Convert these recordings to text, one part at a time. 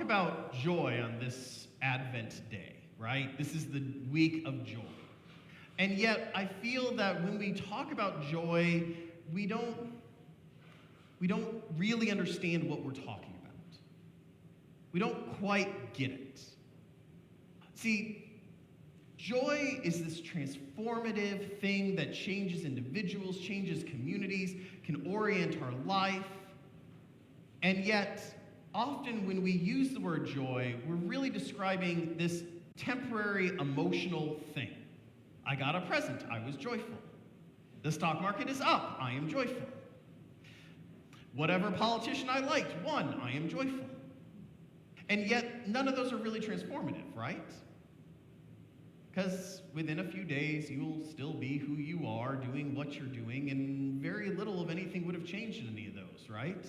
about joy on this Advent day, right? This is the week of joy. And yet, I feel that when we talk about joy, we don't really understand what we're talking about. We don't quite get it. See, joy is this transformative thing that changes individuals, changes communities, can orient our life. And yet, often when we use the word joy, we're really describing this temporary emotional thing. I got a present, I was joyful. The stock market is up, I am joyful. Whatever politician I liked won, I am joyful. And yet, none of those are really transformative, right? Because within a few days, you'll still be who you are, doing what you're doing, and very little of anything would have changed in any of those, right?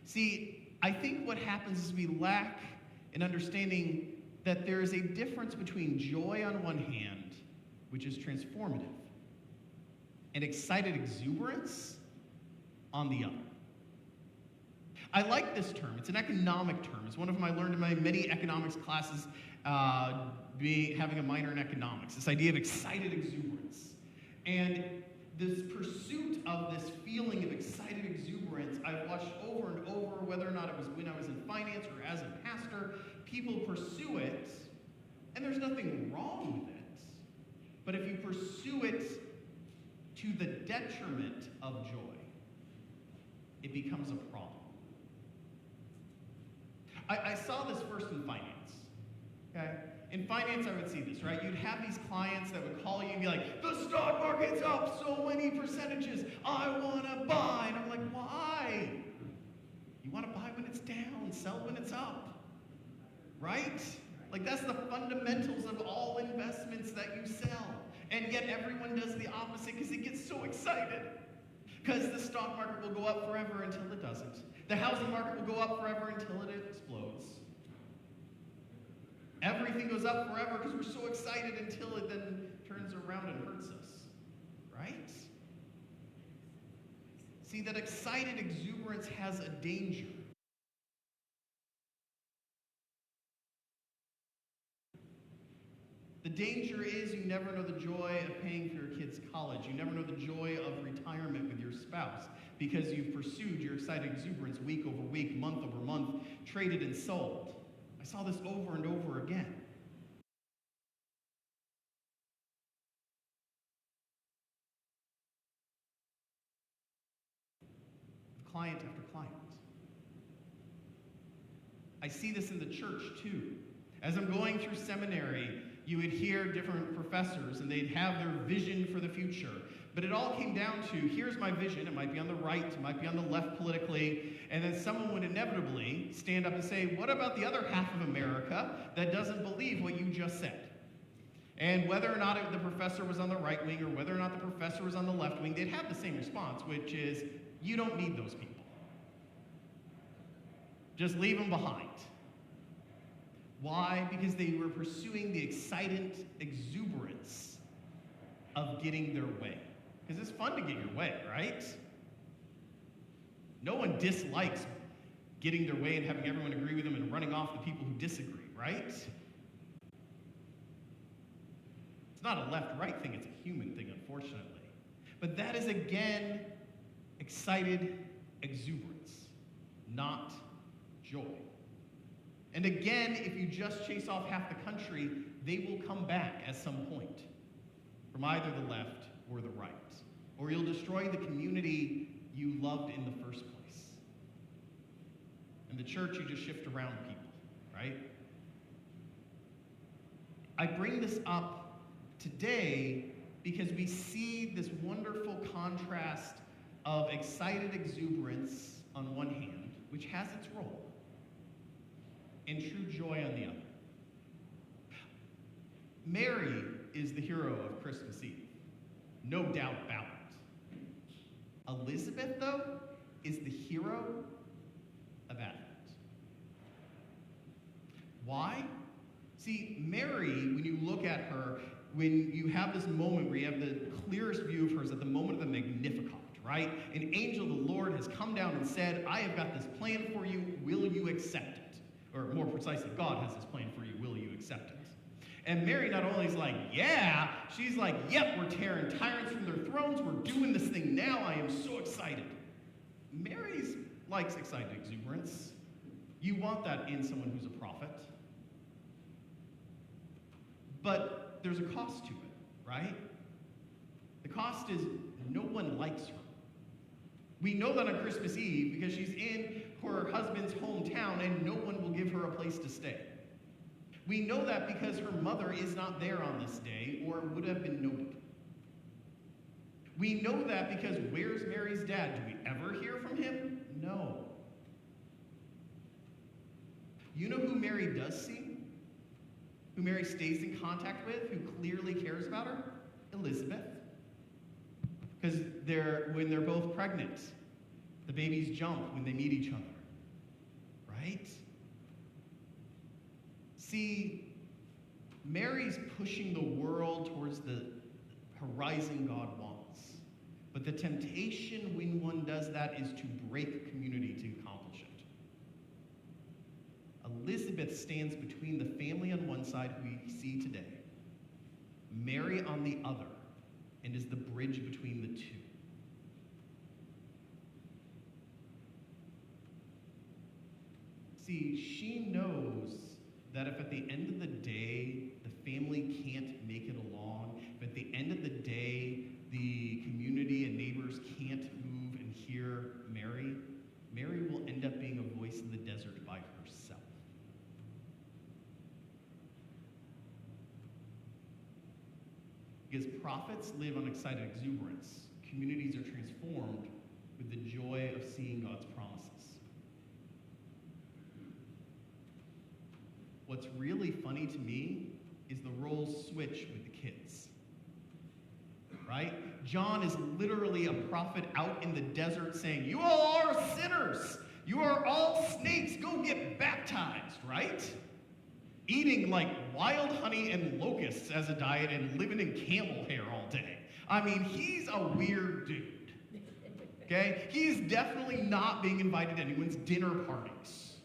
See, I think what happens is we lack an understanding that there is a difference between joy on one hand, which is transformative, and excited exuberance on the other. I like this term. It's an economic term. It's one of them I learned in my many economics classes, having a minor in economics, this idea of excited exuberance. And this pursuit of this feeling of excited exuberance, I've watched over and over, whether or not it was when I was in finance or as a pastor, people pursue it, and there's nothing wrong with it. But if you pursue it to the detriment of joy, it becomes a problem. I saw this first in finance, okay? In finance, I would see this, right? You'd have these clients that would call you and be like, the stock market's up so many percentages, I want to buy. And I'm like, why? You want to buy when it's down, sell when it's up, right? Like, that's the fundamentals of all investments that you sell. And yet everyone does the opposite because it gets so excited. Because the stock market will go up forever until it doesn't. The housing market will go up forever until it explodes. Everything goes up forever because we're so excited until it then turns around and hurts us, right? See, that excited exuberance has a danger. The danger is you never know the joy of paying for your kid's college. You never know the joy of retirement with your spouse because you've pursued your excited exuberance week over week, month over month, traded and sold. I saw this over and over again. Client after client. I see this in the church too. As I'm going through seminary, you would hear different professors and they'd have their vision for the future. But it all came down to, here's my vision. It might be on the right, it might be on the left politically. And then someone would inevitably stand up and say, what about the other half of America that doesn't believe what you just said? And whether or not the professor was on the right wing or whether or not the professor was on the left wing, they'd have the same response, which is, you don't need those people. Just leave them behind. Why? Because they were pursuing the excited exuberance of getting their way. Because it's fun to get your way, right? No one dislikes getting their way and having everyone agree with them and running off the people who disagree, right? It's not a left-right thing, it's a human thing, unfortunately. But that is, again, excited exuberance, not joy. And again, if you just chase off half the country, they will come back at some point from either the left or the right. Or you'll destroy the community you loved in the first place. In the church, you just shift around people, right? I bring this up today because we see this wonderful contrast of excited exuberance on one hand, which has its role, and true joy on the other. Mary is the hero of Christmas Eve. No doubt about it. Elizabeth, though, is the hero of Advent. Why? See, Mary, when you look at her, when you have this moment where you have the clearest view of her is at the moment of the Magnificat, right? An angel of the Lord has come down and said, I have got this plan for you. Will you accept it? Or more precisely, God has this plan for you. Will you accept it? And Mary not only is like, yeah, she's like, yep, we're tearing tyrants from their thrones. We're doing this thing now. I am so excited. Mary likes excited exuberance. You want that in someone who's a prophet. But there's a cost to it, right? The cost is no one likes her. We know that on Christmas Eve because she's in her husband's hometown and no one will give her a place to stay. We know that because her mother is not there on this day or would have been noted. We know that because where's Mary's dad? Do we ever hear from him? No. You know who Mary does see? Who Mary stays in contact with? Who clearly cares about her? Elizabeth. Because when they're both pregnant, the babies jump when they meet each other. Right? See, Mary's pushing the world towards the horizon God wants. But the temptation when one does that is to break community to accomplish it. Elizabeth stands between the family on one side, who we see today, Mary on the other, and is the bridge between the two. See, she knows that if at the end of the day the family can't make it along, if at the end of the day the community and neighbors can't move and hear Mary, Mary will end up being a voice in the desert by herself. Because prophets live on excited exuberance, communities are transformed with the joy of seeing God's promises. What's really funny to me is the roles switch with the kids. Right? John is literally a prophet out in the desert saying, you all are sinners. You are all snakes. Go get baptized, right? Eating like wild honey and locusts as a diet and living in camel hair all day. I mean, he's a weird dude. Okay? He's definitely not being invited to anyone's dinner parties.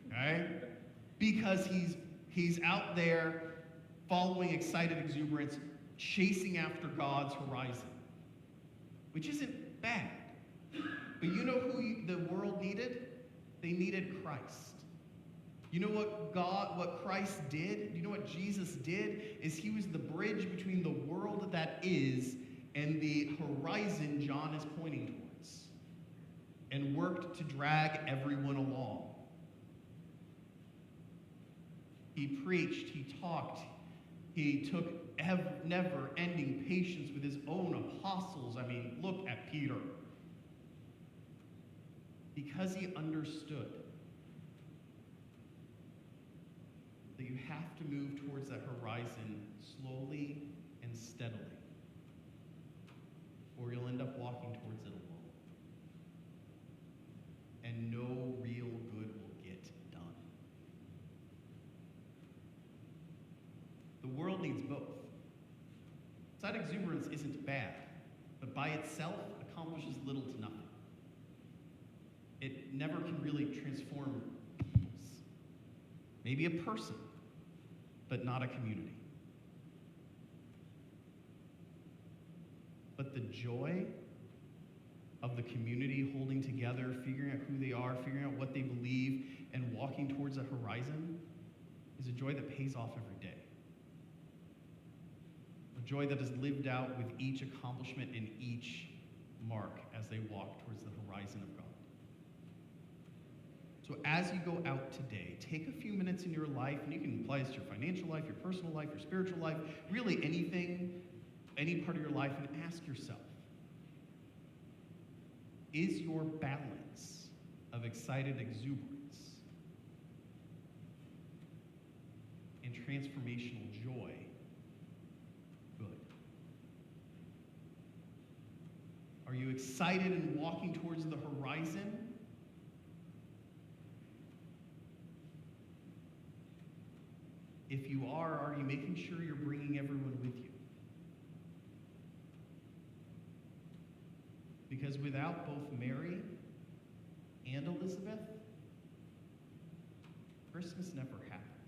Okay? Because he's out there following excited exuberance, chasing after God's horizon, which isn't bad. But you know who the world needed? They needed Christ. You know what Christ did? You know what Jesus did? Is he was the bridge between the world that is and the horizon John is pointing towards, and worked to drag everyone along. He preached, he talked, he took never-ending patience with his own apostles. I mean, look at Peter. Because he understood that you have to move towards that horizon slowly and steadily, or you'll end up walking towards it alone. And no real good will get done. The world needs both. Excited exuberance isn't bad, but by itself accomplishes little to nothing. It never can really transform peoples. Maybe a person, but not a community. But the joy of the community holding together, figuring out who they are, figuring out what they believe, and walking towards a horizon is a joy that pays off every day. A joy that is lived out with each accomplishment and each mark as they walk towards the horizon of God. So as you go out today, take a few minutes in your life, and you can apply this to your financial life, your personal life, your spiritual life, really anything, any part of your life, and ask yourself, is your balance of excited exuberance and transformational joy good? Are you excited and walking towards the horizon? If you are you making sure you're bringing everyone with you? Because without both Mary and Elizabeth, Christmas never happened.